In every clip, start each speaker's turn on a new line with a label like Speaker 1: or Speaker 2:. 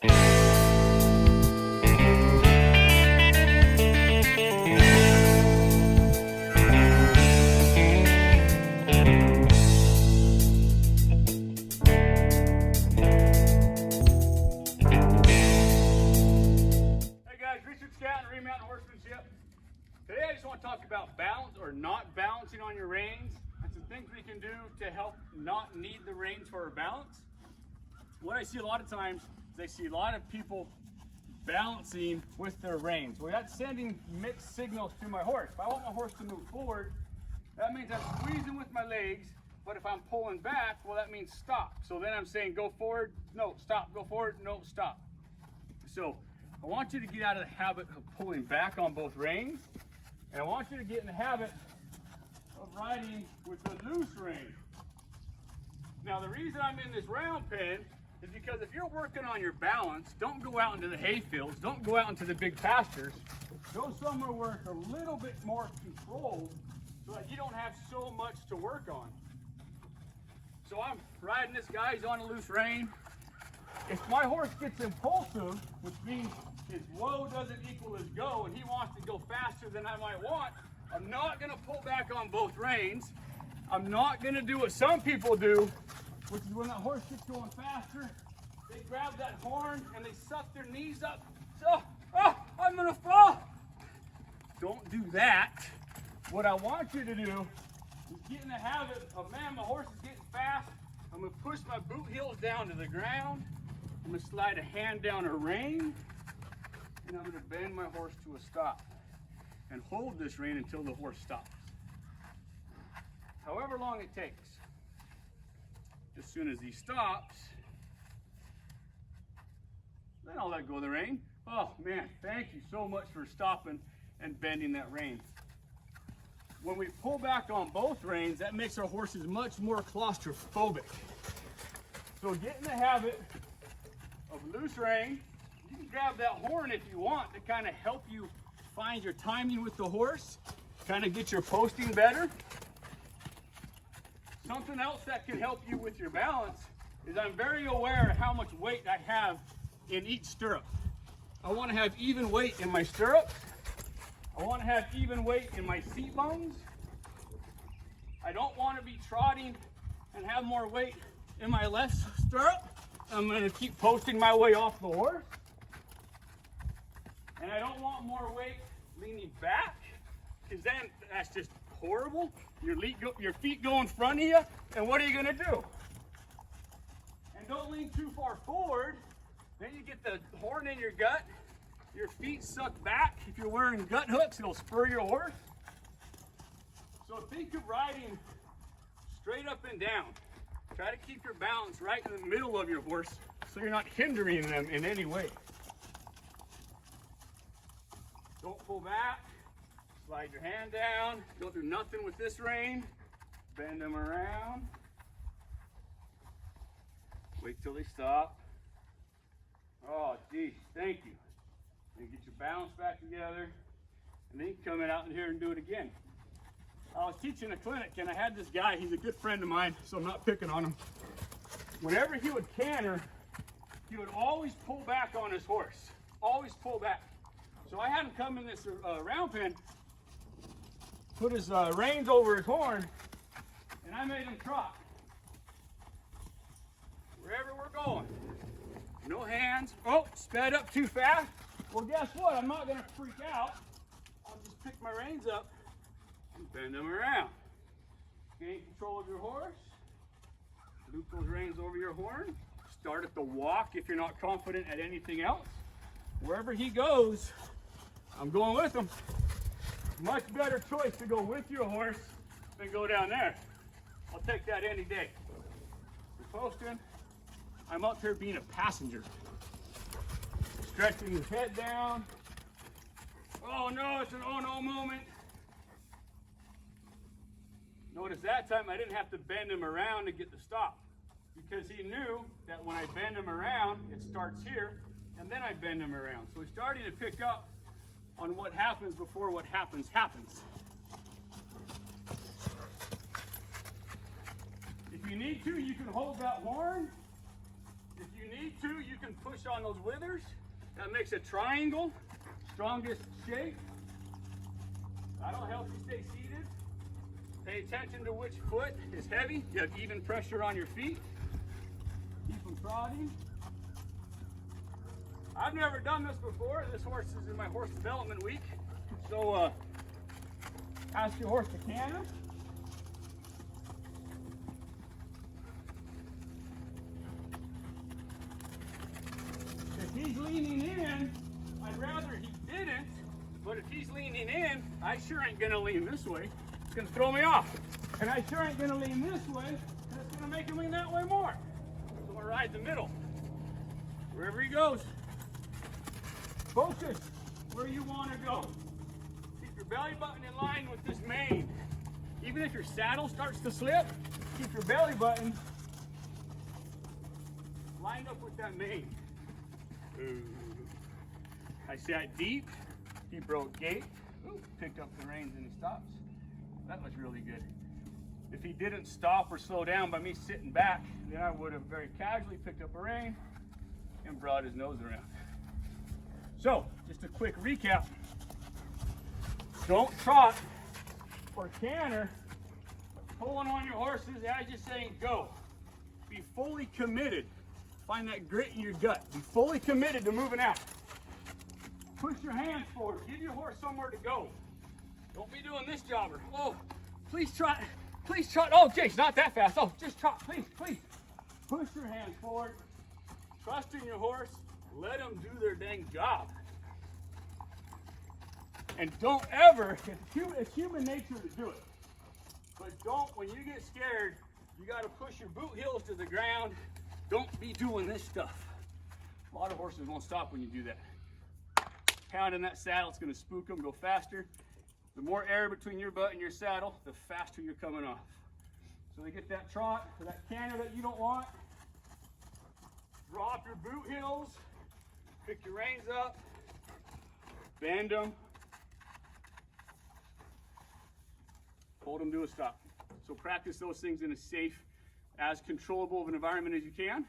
Speaker 1: Today I just want to talk about balance or not balancing on your reins and some things we can do to help not need the reins for our balance. What I see a lot of times is I see a lot of people balancing with their reins. Well, that's sending mixed signals to my horse. If I want my horse to move forward, that means I'm squeezing with my legs, but if I'm pulling back, well, that means stop. So then I'm saying go forward, no, stop, go forward, no, stop. So I want you to get out of the habit of pulling back on both reins, and I want you to get in the habit of riding with the loose rein. Now the reason I'm in this round pen is because if you're working on your balance, don't go out into the hay fields, don't go out into the big pastures. Go somewhere where it's a little bit more controlled so that you don't have so much to work on. So I'm riding this guy, he's on a loose rein. If my horse gets impulsive, which means his whoa doesn't equal his go and he wants to go faster than I might want, I'm not going to pull back on both reins. I'm not going to do what some people do, which is when that horse gets going faster, they grab that horn and they suck their knees up. So, I'm going to fall. Don't do that. What I want you to do is get in the habit of, man, my horse is getting fast. I'm going to push my boot heels down to the ground. I'm going to slide a hand down a rein, and I'm going to bend my horse to a stop and hold this rein until the horse stops. However long it takes. As soon as he stops, then I'll let go of the rein. Oh man, thank you so much for stopping and bending that rein. When we pull back on both reins, that makes our horses much more claustrophobic. So get in the habit of loose rein. You can grab that horn if you want to kind of help you find your timing with the horse, kind of get your posting better. Something else that can help you with your balance is I'm very aware of how much weight I have in each stirrup. I want to have even weight in my stirrups. I want to have even weight in my seat bones. I don't want to be trotting and have more weight in my left stirrup. I'm going to keep posting my way off the horse. And I don't want more weight leaning back, because then that's just horrible. Your feet go in front of you, and what are you going to do? And don't lean too far forward. Then you get the horn in your gut. Your feet suck back. If you're wearing gut hooks, it'll spur your horse. So think of riding straight up and down. Try to keep your balance right in the middle of your horse so you're not hindering them in any way. Don't pull back. Slide your hand down. Don't do nothing with this rein. Bend them around. Wait till they stop. Oh, geez, thank you. And get your balance back together. And then you can come out in here and do it again. I was teaching a clinic and I had this guy, he's a good friend of mine, so I'm not picking on him. Whenever he would canter, he would always pull back on his horse. Always pull back. So I had him come in this round pen, put his reins over his horn, and I made him trot. Wherever we're going. No hands. Oh, sped up too fast. Well, guess what? I'm not going to freak out. I'll just pick my reins up and bend them around. Gain control of your horse. Loop those reins over your horn. Start at the walk if you're not confident at anything else. Wherever he goes, I'm going with him. Much better choice to go with your horse than go down there. I'll take that any day. We're posting. I'm up here being a passenger. Stretching his head down. Oh no, it's an oh no moment. Notice that time I didn't have to bend him around to get the stop, because he knew that when I bend him around, it starts here, and then I bend him around. So he's starting to pick up on what happens before what happens. If you need to, you can hold that horn. If you need to, you can push on those withers. That makes a triangle, strongest shape. That'll help you stay seated. Pay attention to which foot is heavy. You have even pressure on your feet. Keep them trotting. I've never done this before. This horse is in my horse development week. So ask your horse to canter. If he's leaning in, I'd rather he didn't, but if he's leaning in, I sure ain't gonna lean this way. It's gonna throw me off. And I sure ain't gonna lean this way, and it's gonna make him lean that way more. So I'm gonna ride the middle. Wherever he goes. Focus where you wanna go. Keep your belly button in line with this mane. Even if your saddle starts to slip, keep your belly button lined up with that mane. Ooh. I sat deep, he broke gait. Ooh, picked up the reins and he stops. That was really good. If he didn't stop or slow down by me sitting back, then I would have very casually picked up a rein and brought his nose around. So, just a quick recap. Don't trot or canter, pulling on your horses as you're saying go. Be fully committed. Find that grit in your gut. Be fully committed to moving out. Push your hands forward. Give your horse somewhere to go. Don't be doing this jobber. Oh, please trot. Please trot. Oh, Jace, not that fast. Oh, just trot, please, please. Push your hands forward. Trust in your horse. Let them do their dang job. And don't ever, it's human nature to do it. But don't, when you get scared, you got to push your boot heels to the ground. Don't be doing this stuff. A lot of horses won't stop when you do that. Pounding that saddle, it's going to spook them, go faster. The more air between your butt and your saddle, the faster you're coming off. So they get that trot or that canter that you don't want. Drop your boot heels, pick your reins up, bend them, hold them to a stop. So practice those things in a safe, as controllable of an environment as you can.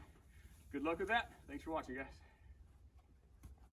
Speaker 1: Good luck with that. Thanks for watching, guys.